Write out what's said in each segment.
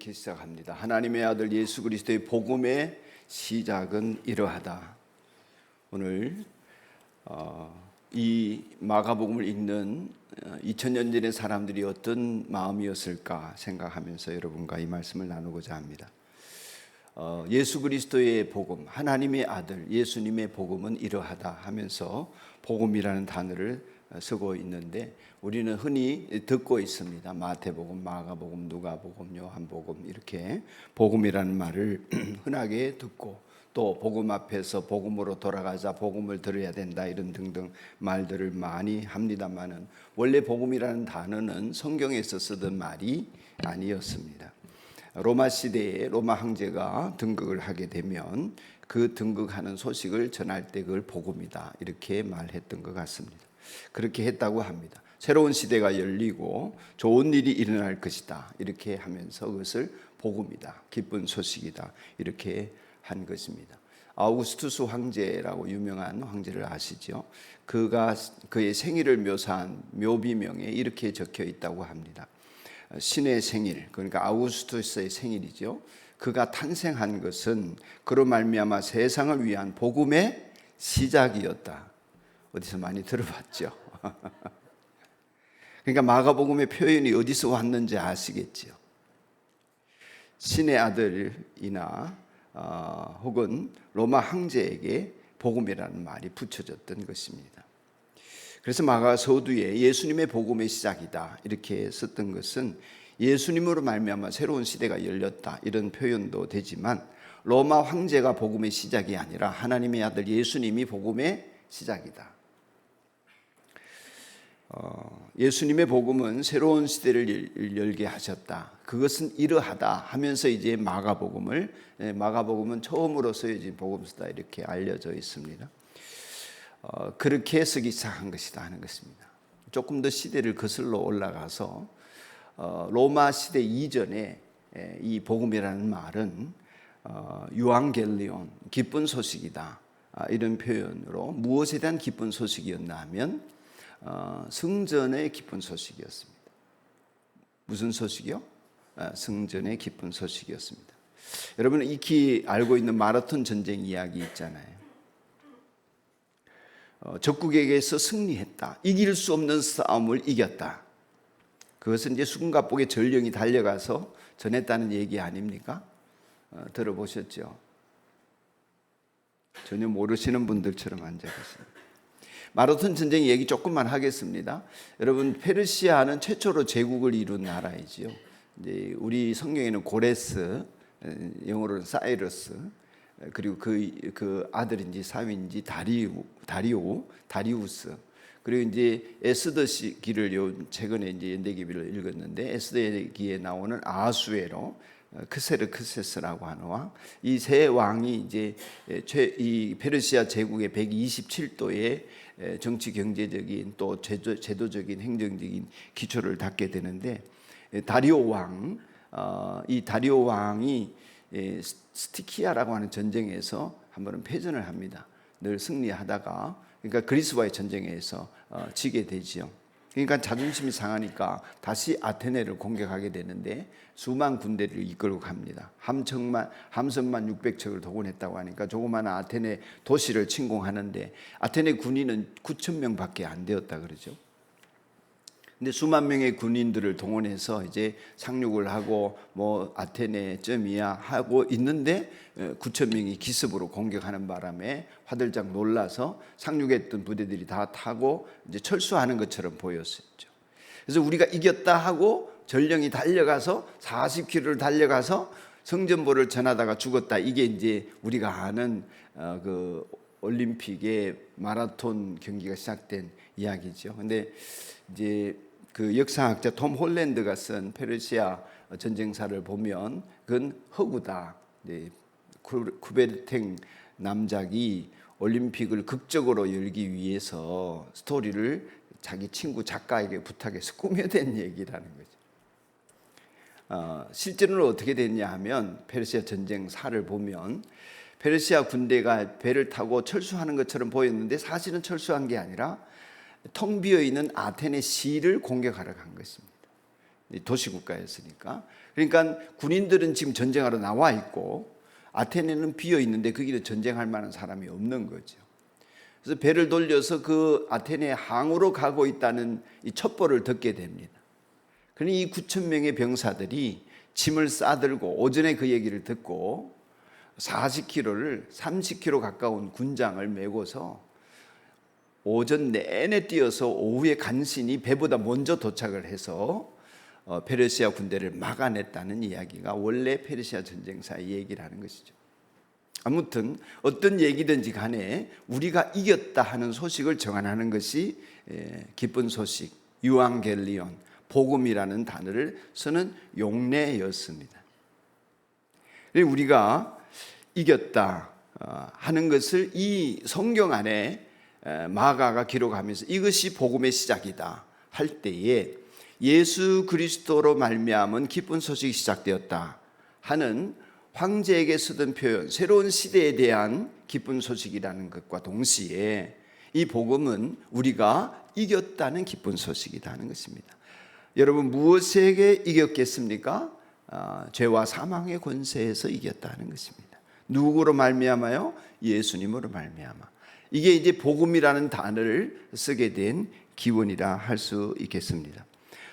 이렇게 시작합니다. 하나님의 아들 예수 그리스도의 복음의 시작은 이러하다. 오늘 이 마가복음을 읽는 2000년 전의 사람들이 어떤 마음이었을까 생각하면서 여러분과 이 말씀을 나누고자 합니다. 예수 그리스도의 복음, 하나님의 아들 예수님의 복음은 이러하다 하면서 복음이라는 단어를 쓰고 있는데 우리는 흔히 듣고 있습니다. 마태복음, 마가복음, 누가복음, 요한복음 이렇게 복음이라는 말을 흔하게 듣고 또 복음 앞에서 복음으로 돌아가자, 복음을 들어야 된다 이런 등등 말들을 많이 합니다만은 원래 복음이라는 단어는 성경에서 쓰던 말이 아니었습니다. 로마 시대에 로마 황제가 등극을 하게 되면 그 등극하는 소식을 전할 때 그걸 복음이다 이렇게 말했던 것 같습니다. 그렇게 했다고 합니다. 새로운 시대가 열리고 좋은 일이 일어날 것이다 이렇게 하면서 그것을 복음이다, 기쁜 소식이다 이렇게 한 것입니다. 아우구스투스 황제라고 유명한 황제를 아시죠? 그의 생일을 묘사한 묘비명에 이렇게 적혀 있다고 합니다. 신의 생일, 그러니까 아우구스투스의 생일이죠. 그가 탄생한 것은 그로 말미암아 세상을 위한 복음의 시작이었다. 어디서 많이 들어봤죠? 그러니까 마가복음의 표현이 어디서 왔는지 아시겠죠? 신의 아들이나 혹은 로마 황제에게 복음이라는 말이 붙여졌던 것입니다. 그래서 마가 서두에 예수님의 복음의 시작이다 이렇게 썼던 것은 예수님으로 말미암아 새로운 시대가 열렸다 이런 표현도 되지만 로마 황제가 복음의 시작이 아니라 하나님의 아들 예수님이 복음의 시작이다. 예수님의 복음은 새로운 시대를 열게 하셨다. 그것은 이러하다 하면서 이제 마가복음은 처음으로 쓰여진 복음서다 이렇게 알려져 있습니다. 그렇게 쓰기 시작한 것이다 하는 것입니다. 조금 더 시대를 거슬러 올라가서 로마 시대 이전에 이 복음이라는 말은 유앙겔리온, 기쁜 소식이다 이런 표현으로 무엇에 대한 기쁜 소식이었나 하면 성전의 기쁜 소식이었습니다. 무슨 소식이요? 성전의 기쁜 소식이었습니다. 여러분 익히 알고 있는 마라톤 전쟁 이야기 있잖아요. 적국에게서 승리했다. 이길 수 없는 싸움을 이겼다. 그것은 이제 숨가쁘게 전령이 달려가서 전했다는 얘기 아닙니까? 들어보셨죠? 전혀 모르시는 분들처럼 앉아 계십니다. 마라톤 전쟁 얘기 조금만 하겠습니다. 여러분 페르시아는 최초로 제국을 이룬 나라이지요. 이제 우리 성경에는 고레스, 영어로는 사이러스, 그리고 그 아들인지 사위인지 다리우스, 그리고 이제 에스더 시기를 최근에 이제 연대기비를 읽었는데 에스더기에 나오는 아하수에로, 크세르크세스라고 하는 왕, 이 세 왕이 이제 이 페르시아 제국의 127도의 정치 경제적인 또 제도적인 행정적인 기초를 닦게 되는데 다리오 왕, 이 다리오 왕이 스티키아라고 하는 전쟁에서 한 번은 패전을 합니다. 늘 승리하다가 그러니까 그리스와의 전쟁에서 지게 되지요. 그러니까 자존심이 상하니까 다시 아테네를 공격하게 되는데 수만 군대를 이끌고 갑니다. 함선만 600척을 동원했다고 하니까 조그마한 아테네 도시를 침공하는데 아테네 군인은 9,000명밖에 안 되었다 그러죠. 근데 수만 명의 군인들을 동원해서 이제 상륙을 하고 뭐 아테네 점이야 하고 있는데 9,000명이 기습으로 공격하는 바람에 화들짝 놀라서 상륙했던 부대들이 다 타고 이제 철수하는 것처럼 보였었죠. 그래서 우리가 이겼다 하고 전령이 달려가서 40km를 달려가서 성전보를 전하다가 죽었다. 이게 이제 우리가 아는 그 올림픽의 마라톤 경기가 시작된 이야기죠. 근데 이제 그 역사학자 톰 홀랜드가 쓴 페르시아 전쟁사를 보면 그건 허구다. 쿠베르탱 남작이 올림픽을 극적으로 열기 위해서 스토리를 자기 친구 작가에게 부탁해서 꾸며낸 얘기라는 거죠. 실제로는 어떻게 됐냐 하면 페르시아 전쟁사를 보면 페르시아 군대가 배를 타고 철수하는 것처럼 보였는데 사실은 철수한 게 아니라 텅 비어 있는 아테네 시를 공격하러 간 것입니다. 도시국가였으니까. 그러니까 군인들은 지금 전쟁하러 나와 있고 아테네는 비어 있는데 거기는 전쟁할 만한 사람이 없는 거죠. 그래서 배를 돌려서 그 아테네 항으로 가고 있다는 이 첩보를 듣게 됩니다. 그러니 이 9천 명의 병사들이 짐을 싸들고 오전에 그 얘기를 듣고 40km를 30km 가까운 군장을 메고서 오전 내내 뛰어서 오후에 간신히 배보다 먼저 도착을 해서 페르시아 군대를 막아냈다는 이야기가 원래 페르시아 전쟁사의 얘기라는 것이죠. 아무튼 어떤 얘기든지 간에 우리가 이겼다 하는 소식을 전하는 것이 기쁜 소식, 유앙겔리온, 복음이라는 단어를 쓰는 용례였습니다. 우리가 이겼다 하는 것을 이 성경 안에 마가가 기록하면서 이것이 복음의 시작이다 할 때에 예수 그리스도로 말미암은 기쁜 소식이 시작되었다 하는 황제에게 쓰던 표현, 새로운 시대에 대한 기쁜 소식이라는 것과 동시에 이 복음은 우리가 이겼다는 기쁜 소식이다 하는 것입니다. 여러분, 무엇에게 이겼겠습니까? 죄와 사망의 권세에서 이겼다는 것입니다. 누구로 말미암아요? 예수님으로 말미암아. 이게 이제 복음이라는 단어를 쓰게 된 기원이라 할 수 있겠습니다.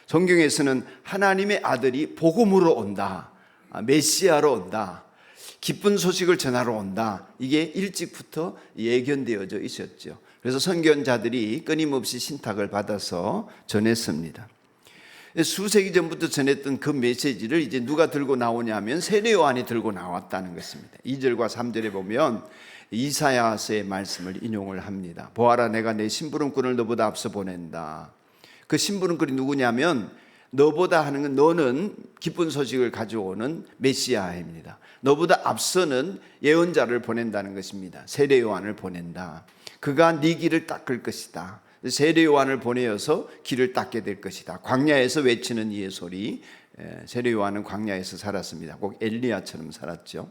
성경에서는 하나님의 아들이 복음으로 온다, 메시아로 온다, 기쁜 소식을 전하러 온다, 이게 일찍부터 예견되어져 있었죠. 그래서 선견자들이 끊임없이 신탁을 받아서 전했습니다. 수세기 전부터 전했던 그 메시지를 이제 누가 들고 나오냐면 세례 요한이 들고 나왔다는 것입니다. 2절과 3절에 보면 이사야서의 말씀을 인용을 합니다. 보아라, 내가 내 심부름꾼을 너보다 앞서 보낸다. 그 심부름꾼이 누구냐면 너보다 하는 건 너는 기쁜 소식을 가져오는 메시아입니다. 너보다 앞서는 예언자를 보낸다는 것입니다. 세례 요한을 보낸다. 그가 네 길을 닦을 것이다. 세례 요한을 보내어서 길을 닦게 될 것이다. 광야에서 외치는 이의 소리. 세례 요한은 광야에서 살았습니다. 꼭 엘리야처럼 살았죠.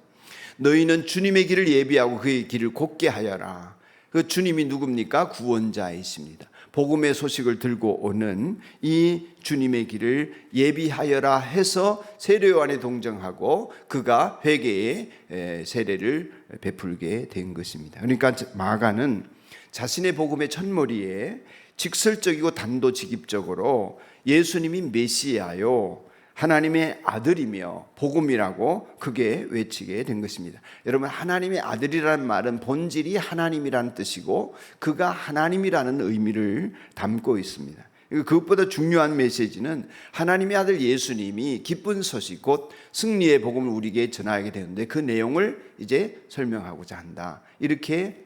너희는 주님의 길을 예비하고 그의 길을 곧게 하여라. 그 주님이 누굽니까? 구원자이십니다. 복음의 소식을 들고 오는 이 주님의 길을 예비하여라 해서 세례 요한에 동정하고 그가 회개의 세례를 베풀게 된 것입니다. 그러니까 마가는 자신의 복음의 첫머리에 직설적이고 단도직입적으로 예수님이 메시아요, 하나님의 아들이며 복음이라고 크게 외치게 된 것입니다. 여러분, 하나님의 아들이라는 말은 본질이 하나님이라는 뜻이고 그가 하나님이라는 의미를 담고 있습니다. 그것보다 중요한 메시지는 하나님의 아들 예수님이 기쁜 소식, 곧 승리의 복음을 우리에게 전하게 되는데 그 내용을 이제 설명하고자 한다. 이렇게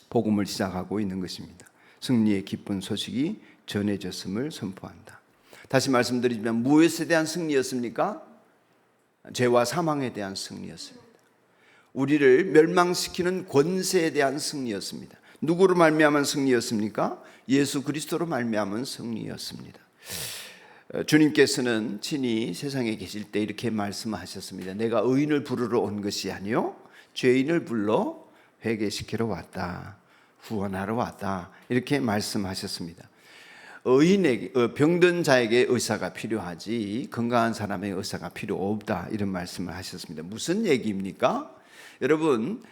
복음을 시작하고 있는 것입니다. 승리의 기쁜 소식이 전해졌음을 선포한다. 다시 말씀드리지만 무엇에 대한 승리였습니까? 죄와 사망에 대한 승리였습니다. 우리를 멸망시키는 권세에 대한 승리였습니다. 누구로 말미암은 승리였습니까? 예수 그리스도로 말미암은 승리였습니다. 주님께서는 친히 세상에 계실 때 이렇게 말씀하셨습니다. 내가 의인을 부르러 온 것이 아니요 죄인을 불러 회개시키러 왔다, 구원하러 왔다, 이렇게 말씀하셨습니다. 의인에게, 병든 자에게 의사가 필요하지 건강한 사람의 의사가 필요 없다, 이런 말씀을 하셨습니다. 무슨 얘기입니까? 여러분,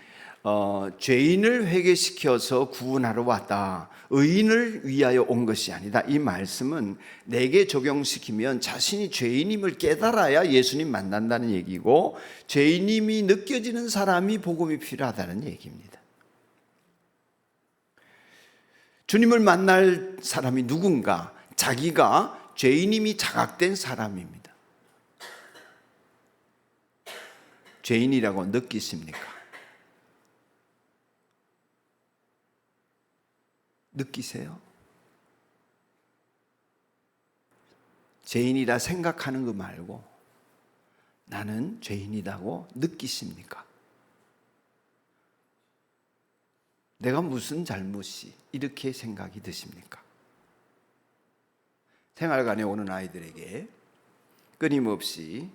죄인을 회개시켜서 구원하러 왔다, 의인을 위하여 온 것이 아니다, 이 말씀은 내게 적용시키면 자신이 죄인임을 깨달아야 예수님 만난다는 얘기고 죄인임이 느껴지는 사람이 복음이 필요하다는 얘기입니다. 주님을 만날 사람이 누군가? 자기가 죄인임이 자각된 사람입니다. 죄인이라고 느끼십니까? 느끼세요? 죄인이라 생각하는 거 말고 나는 죄인이라고 느끼십니까? 내가 무슨 잘못이 이렇게 생각이 드십니까? 생활관에 오는 아이들에게 끊임없이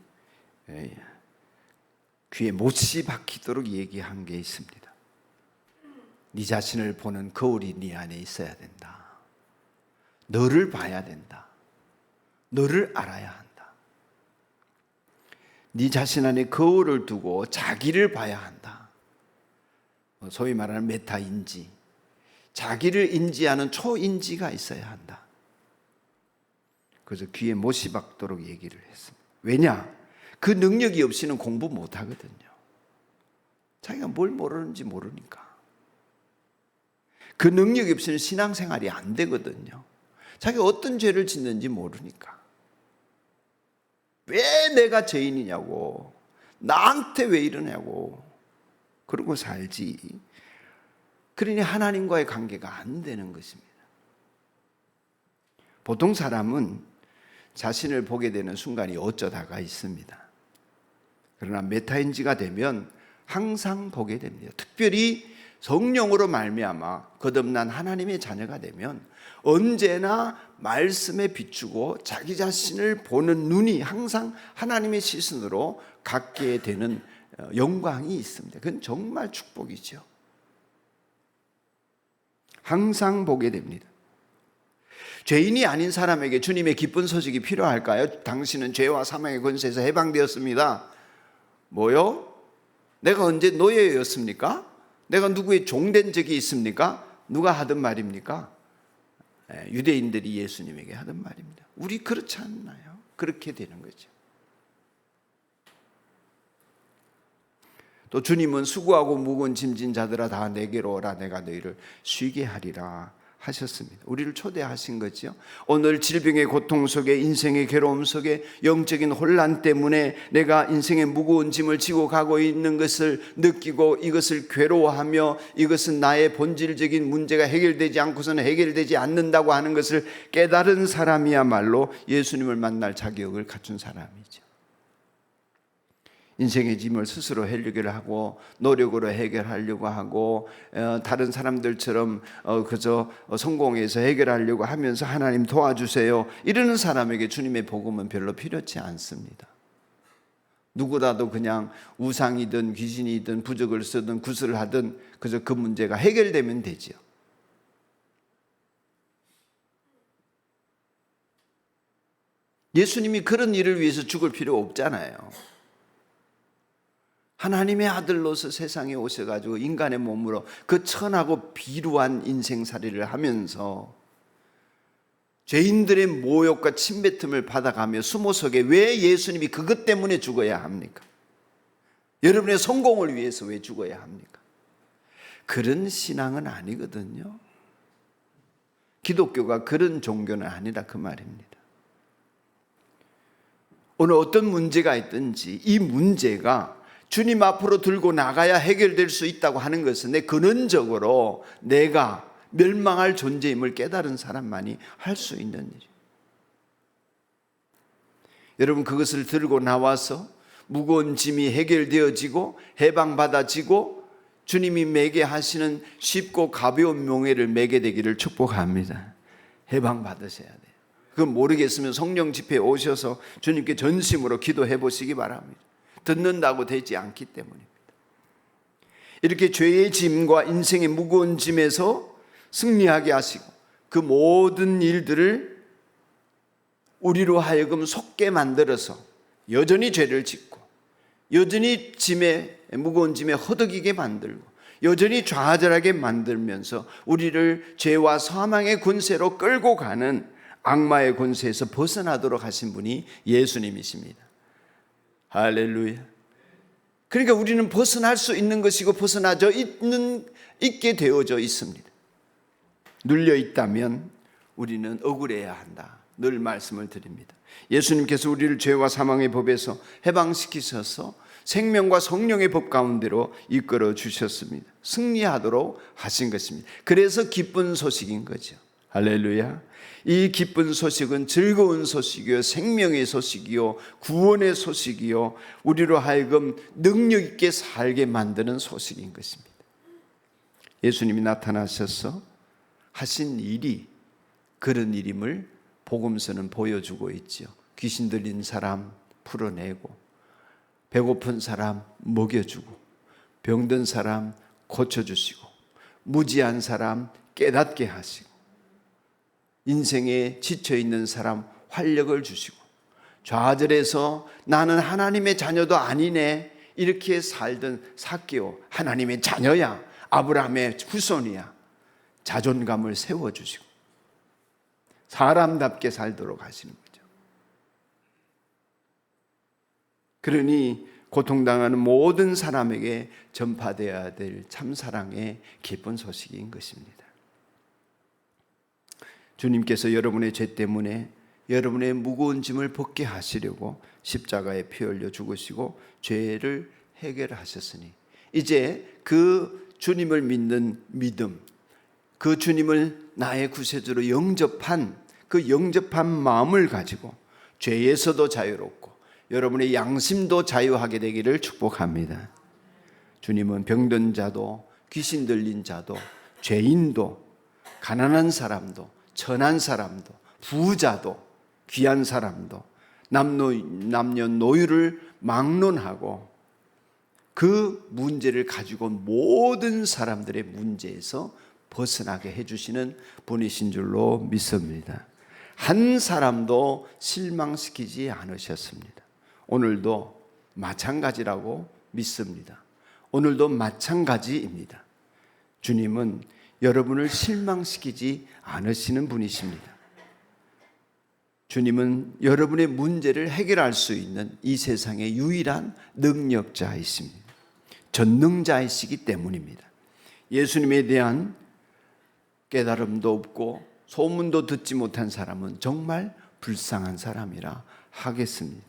귀에 못이 박히도록 얘기한 게 있습니다. 네 자신을 보는 거울이 네 안에 있어야 된다. 너를 봐야 된다. 너를 알아야 한다. 네 자신 안에 거울을 두고 자기를 봐야 한다. 소위 말하는 메타인지, 자기를 인지하는 초인지가 있어야 한다. 그래서 귀에 못이 박도록 얘기를 했습니다. 왜냐? 그 능력이 없이는 공부 못 하거든요. 자기가 뭘 모르는지 모르니까. 그 능력이 없이는 신앙생활이 안 되거든요. 자기가 어떤 죄를 짓는지 모르니까. 왜 내가 죄인이냐고, 나한테 왜 이러냐고 그러고 살지. 그러니 하나님과의 관계가 안 되는 것입니다. 보통 사람은 자신을 보게 되는 순간이 어쩌다가 있습니다. 그러나 메타인지가 되면 항상 보게 됩니다. 특별히 성령으로 말미암아 거듭난 하나님의 자녀가 되면 언제나 말씀에 비추고 자기 자신을 보는 눈이 항상 하나님의 시선으로 갖게 되는 영광이 있습니다. 그건 정말 축복이죠. 항상 보게 됩니다. 죄인이 아닌 사람에게 주님의 기쁜 소식이 필요할까요? 당신은 죄와 사망의 권세에서 해방되었습니다. 뭐요? 내가 언제 노예였습니까? 내가 누구의 종된 적이 있습니까? 누가 하던 말입니까? 유대인들이 예수님에게 하던 말입니다. 우리 그렇지 않나요? 그렇게 되는 거죠. 또 주님은 수고하고 무거운 짐진 자들아 다 내게로 오라 내가 너희를 쉬게 하리라 하셨습니다. 우리를 초대하신 거죠. 오늘 질병의 고통 속에, 인생의 괴로움 속에, 영적인 혼란 때문에 내가 인생의 무거운 짐을 지고 가고 있는 것을 느끼고 이것을 괴로워하며 이것은 나의 본질적인 문제가 해결되지 않고서는 해결되지 않는다고 하는 것을 깨달은 사람이야말로 예수님을 만날 자격을 갖춘 사람이죠. 인생의 짐을 스스로 해결하고 노력으로 해결하려고 하고 다른 사람들처럼 그저 성공해서 해결하려고 하면서 하나님 도와주세요 이러는 사람에게 주님의 복음은 별로 필요치 않습니다. 누구라도 그냥 우상이든 귀신이든 부적을 쓰든 구슬을 하든 그저 그 문제가 해결되면 되죠. 예수님이 그런 일을 위해서 죽을 필요 없잖아요. 하나님의 아들로서 세상에 오셔가지고 인간의 몸으로 그 천하고 비루한 인생살이를 하면서 죄인들의 모욕과 침뱉음을 받아가며 수모 속에 왜 예수님이 그것 때문에 죽어야 합니까? 여러분의 성공을 위해서 왜 죽어야 합니까? 그런 신앙은 아니거든요. 기독교가 그런 종교는 아니라 그 말입니다. 오늘 어떤 문제가 있든지 이 문제가 주님 앞으로 들고 나가야 해결될 수 있다고 하는 것은 내 근원적으로 내가 멸망할 존재임을 깨달은 사람만이 할 수 있는 일이에요. 여러분 그것을 들고 나와서 무거운 짐이 해결되어지고 해방받아지고 주님이 매게 하시는 쉽고 가벼운 명예를 매게 되기를 축복합니다. 해방받으셔야 돼요. 그건 모르겠으면 성령 집회에 오셔서 주님께 전심으로 기도해 보시기 바랍니다. 듣는다고 되지 않기 때문입니다. 이렇게 죄의 짐과 인생의 무거운 짐에서 승리하게 하시고 그 모든 일들을 우리로 하여금 속게 만들어서 여전히 죄를 짓고 여전히 무거운 짐에 허덕이게 만들고 여전히 좌절하게 만들면서 우리를 죄와 사망의 권세로 끌고 가는 악마의 권세에서 벗어나도록 하신 분이 예수님이십니다. 할렐루야. 그러니까 우리는 벗어날 수 있는 것이고 있게 되어져 있습니다. 눌려 있다면 우리는 억울해야 한다. 늘 말씀을 드립니다. 예수님께서 우리를 죄와 사망의 법에서 해방시키셔서 생명과 성령의 법 가운데로 이끌어 주셨습니다. 승리하도록 하신 것입니다. 그래서 기쁜 소식인 거죠. 할렐루야. 이 기쁜 소식은 즐거운 소식이요 생명의 소식이요 구원의 소식이요 우리로 하여금 능력 있게 살게 만드는 소식인 것입니다. 예수님이 나타나셔서 하신 일이 그런 일임을 복음서는 보여주고 있죠. 귀신 들린 사람 풀어내고 배고픈 사람 먹여주고 병든 사람 고쳐주시고 무지한 사람 깨닫게 하시고 인생에 지쳐있는 사람 활력을 주시고 좌절해서 나는 하나님의 자녀도 아니네 이렇게 살던 삭개오, 하나님의 자녀야, 아브라함의 후손이야, 자존감을 세워주시고 사람답게 살도록 하시는 거죠. 그러니 고통당하는 모든 사람에게 전파되어야 될 참사랑의 기쁜 소식인 것입니다. 주님께서 여러분의 죄 때문에 여러분의 무거운 짐을 벗게 하시려고 십자가에 피 흘려 죽으시고 죄를 해결하셨으니 이제 그 주님을 믿는 믿음, 그 주님을 나의 구세주로 영접한 그 영접한 마음을 가지고 죄에서도 자유롭고 여러분의 양심도 자유하게 되기를 축복합니다. 주님은 병든 자도 귀신 들린 자도 죄인도 가난한 사람도 천한 사람도 부자도 귀한 사람도 남녀노유를 막론하고 그 문제를 가지고 온 모든 사람들의 문제에서 벗어나게 해주시는 분이신 줄로 믿습니다. 한 사람도 실망시키지 않으셨습니다. 오늘도 마찬가지라고 믿습니다. 오늘도 마찬가지입니다. 주님은 여러분을 실망시키지 않으시는 분이십니다. 주님은 여러분의 문제를 해결할 수 있는 이 세상의 유일한 능력자이십니다. 전능자이시기 때문입니다. 예수님에 대한 깨달음도 없고 소문도 듣지 못한 사람은 정말 불쌍한 사람이라 하겠습니다.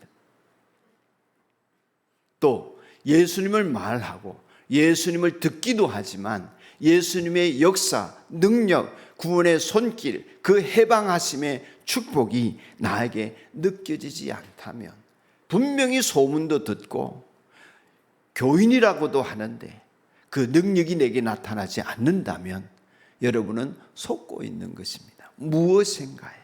또 예수님을 말하고 예수님을 듣기도 하지만 예수님의 역사, 능력, 구원의 손길, 그 해방하심의 축복이 나에게 느껴지지 않다면, 분명히 소문도 듣고 교인이라고도 하는데 그 능력이 내게 나타나지 않는다면 여러분은 속고 있는 것입니다. 무엇인가에?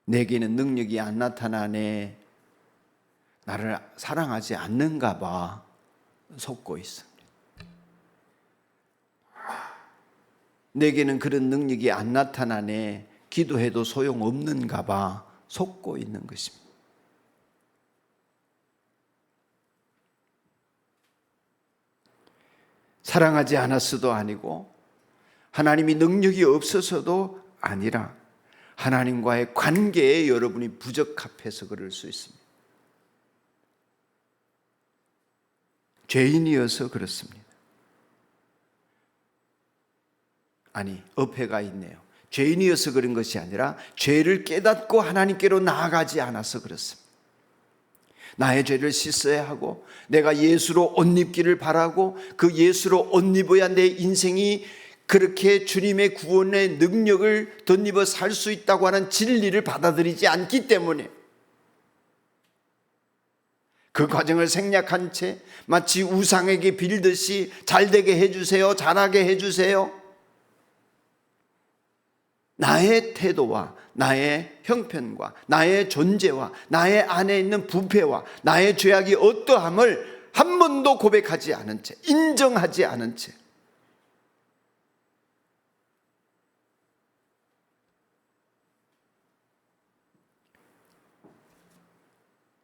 내게는 능력이 안 나타나네, 나를 사랑하지 않는가 봐 속고 있습니다. 내게는 그런 능력이 안 나타나네, 기도해도 소용없는가 봐 속고 있는 것입니다. 사랑하지 않았어도 아니고 하나님이 능력이 없어서도 아니라 하나님과의 관계에 여러분이 부적합해서 그럴 수 있습니다. 죄인이어서 그렇습니다. 아니, 어폐가 있네요. 죄인이어서 그런 것이 아니라 죄를 깨닫고 하나님께로 나아가지 않아서 그렇습니다. 나의 죄를 씻어야 하고 내가 예수로 옷 입기를 바라고 그 예수로 옷 입어야 내 인생이 그렇게 주님의 구원의 능력을 덧입어 살 수 있다고 하는 진리를 받아들이지 않기 때문에 그 과정을 생략한 채 마치 우상에게 빌듯이 잘되게 해주세요, 잘하게 해주세요, 나의 태도와 나의 형편과 나의 존재와 나의 안에 있는 부패와 나의 죄악이 어떠함을 한 번도 고백하지 않은 채, 인정하지 않은 채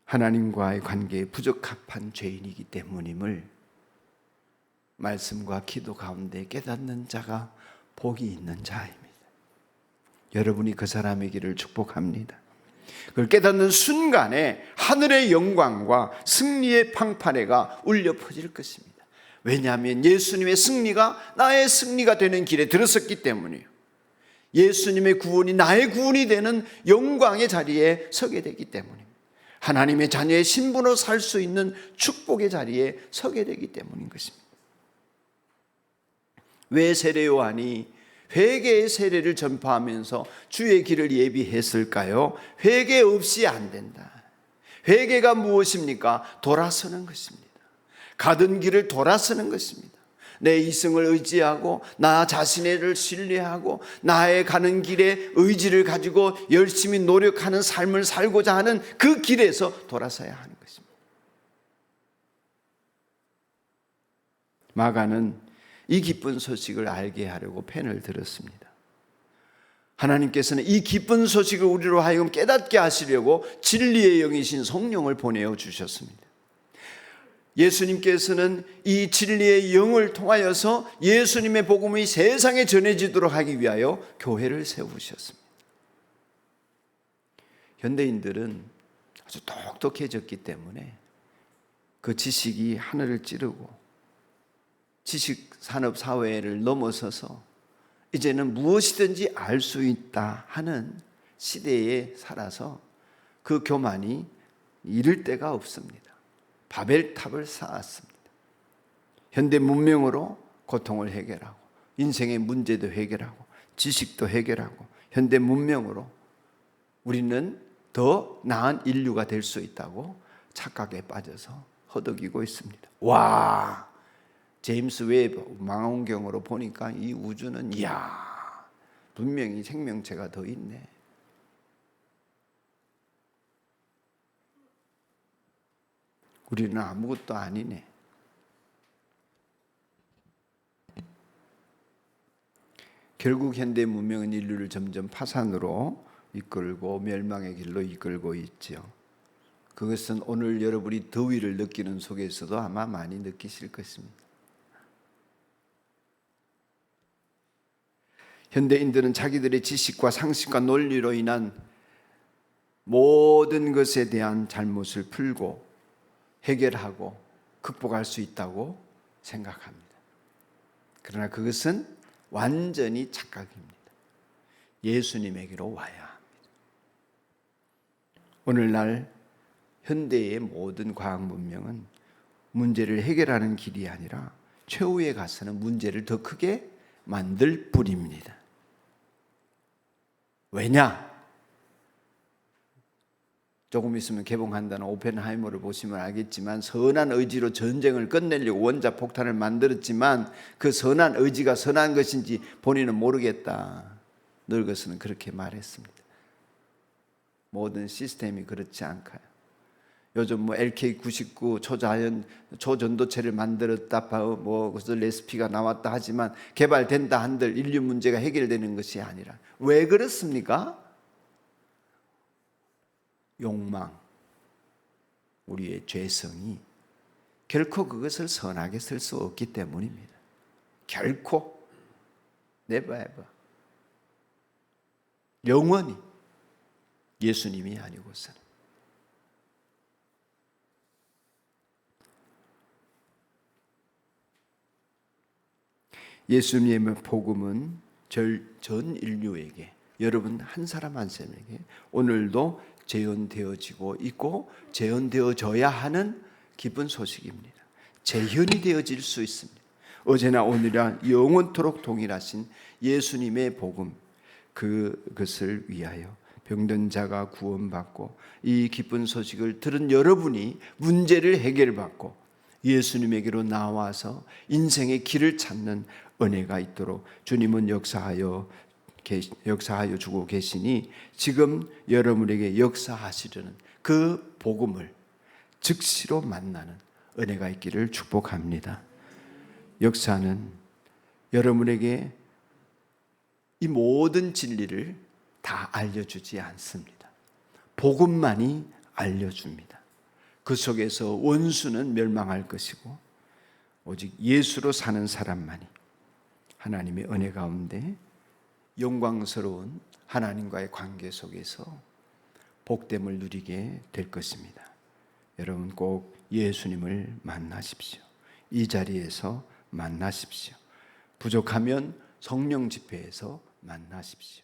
하나님과의 관계에 부적합한 죄인이기 때문임을 말씀과 기도 가운데 깨닫는 자가 복이 있는 자입니다. 여러분이 그 사람이기를 축복합니다. 그걸 깨닫는 순간에 하늘의 영광과 승리의 팡파레가 울려 퍼질 것입니다. 왜냐하면 예수님의 승리가 나의 승리가 되는 길에 들어섰기 때문이에요. 예수님의 구원이 나의 구원이 되는 영광의 자리에 서게 되기 때문입니다. 하나님의 자녀의 신분으로 살 수 있는 축복의 자리에 서게 되기 때문인 것입니다. 왜 세례 요한이 회개의 세례를 전파하면서 주의 길을 예비했을까요? 회개 없이 안 된다. 회개가 무엇입니까? 돌아서는 것입니다. 가던 길을 돌아서는 것입니다. 내 이성을 의지하고 나 자신을 신뢰하고 나의 가는 길에 의지를 가지고 열심히 노력하는 삶을 살고자 하는 그 길에서 돌아서야 하는 것입니다. 마가는 이 기쁜 소식을 알게 하려고 펜을 들었습니다. 하나님께서는 이 기쁜 소식을 우리로 하여금 깨닫게 하시려고 진리의 영이신 성령을 보내어 주셨습니다. 예수님께서는 이 진리의 영을 통하여서 예수님의 복음이 세상에 전해지도록 하기 위하여 교회를 세우셨습니다. 현대인들은 아주 똑똑해졌기 때문에 그 지식이 하늘을 찌르고 지식산업 사회를 넘어서서 이제는 무엇이든지 알 수 있다 하는 시대에 살아서 그 교만이 이를 데가 없습니다. 바벨탑을 쌓았습니다. 현대 문명으로 고통을 해결하고 인생의 문제도 해결하고 지식도 해결하고 현대 문명으로 우리는 더 나은 인류가 될 수 있다고 착각에 빠져서 허덕이고 있습니다. 와, 제임스 웹 망원경으로 보니까 이 우주는 이야, 분명히 생명체가 더 있네. 우리는 아무것도 아니네. 결국 현대 문명은 인류를 점점 파산으로 이끌고 멸망의 길로 이끌고 있죠. 그것은 오늘 여러분이 더위를 느끼는 속에서도 아마 많이 느끼실 것입니다. 현대인들은 자기들의 지식과 상식과 논리로 인한 모든 것에 대한 잘못을 풀고 해결하고 극복할 수 있다고 생각합니다. 그러나 그것은 완전히 착각입니다. 예수님에게로 와야 합니다. 오늘날 현대의 모든 과학 문명은 문제를 해결하는 길이 아니라 최후에 가서는 문제를 더 크게 만들 뿐입니다. 왜냐? 조금 있으면 개봉한다는 오펜하이머를 보시면 알겠지만 선한 의지로 전쟁을 끝내려고 원자 폭탄을 만들었지만 그 선한 의지가 선한 것인지 본인은 모르겠다. 늙어서는 그렇게 말했습니다. 모든 시스템이 그렇지 않아요. 요즘 뭐 LK99 초전도체를 만들었다, 뭐 그래서 레시피가 나왔다 하지만 개발된다 한들 인류 문제가 해결되는 것이 아니라 왜 그렇습니까? 욕망, 우리의 죄성이 결코 그것을 선하게 쓸 수 없기 때문입니다. 결코, never ever, 영원히 예수님이 아니고서는. 예수님의 복음은 전 인류에게, 여러분 한 사람 한 사람에게 오늘도 재현되어지고 있고 재현되어져야 하는 기쁜 소식입니다. 재현이 되어질 수 있습니다. 어제나 오늘이나 영원토록 동일하신 예수님의 복음, 그것을 위하여 병든 자가 구원받고 이 기쁜 소식을 들은 여러분이 문제를 해결받고 예수님에게로 나와서 인생의 길을 찾는 은혜가 있도록 주님은 역사하여 주고 계시니 지금 여러분에게 역사하시려는 그 복음을 즉시로 만나는 은혜가 있기를 축복합니다. 역사는 여러분에게 이 모든 진리를 다 알려주지 않습니다. 복음만이 알려줍니다. 그 속에서 원수는 멸망할 것이고 오직 예수로 사는 사람만이 하나님의 은혜 가운데 영광스러운 하나님과의 관계 속에서 복됨을 누리게 될 것입니다. 여러분 꼭 예수님을 만나십시오. 이 자리에서 만나십시오. 부족하면 성령 집회에서 만나십시오.